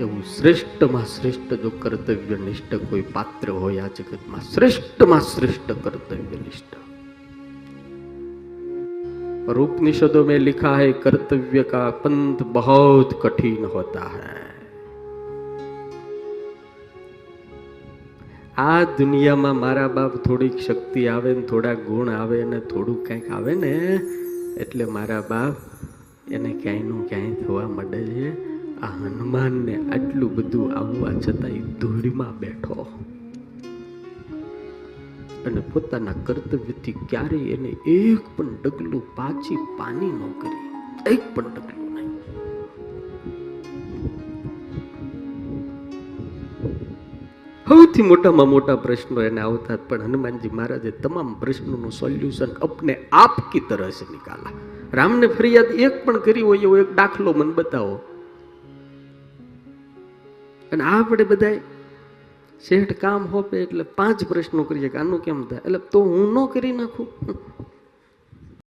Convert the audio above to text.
એવું શ્રેષ્ઠમાં શ્રેષ્ઠ જો કર્તવ્યનિષ્ઠ કોઈ પાત્ર હોય આ જગતમાં, શ્રેષ્ઠમાં શ્રેષ્ઠ કર્तव्यनिष्ठ। उपनिषदों में लिखा है कर्तव्य का पंथ बहुत कठिन होता है। આ દુનિયામાં મારા બાપ થોડીક શક્તિ આવે ને થોડા ગુણ આવે ને થોડું કંઈક આવે ને એટલે મારા બાપ એને ક્યાંયનું ક્યાંય થવા માંડે છે। આ હનુમાનને આટલું બધું આવવા છતાં ધૂળમાં બેઠો અને પોતાના કર્તવ્યથી ક્યારેય એને એક પણ ડગલું પાછી પાની ન કરી, એક પણ ડગલું નહીં। સૌથી મોટામાં મોટા પ્રશ્નો એને આવતા, પણ હનુમાનજી મહારાજે તમામ પ્રશ્નોનું સોલ્યુશન अपने आप की तरह से निकाला। રામને ફરિયાદ એક પણ કરી હોય એવો એક દાખલો મને બતાવો। અને આપણે બધા શેઠ કામ હોપે એટલે 5 પ્રશ્નો કરીએ કે આનું કેમ થાય, એટલે તો હું ન કરી નાખું।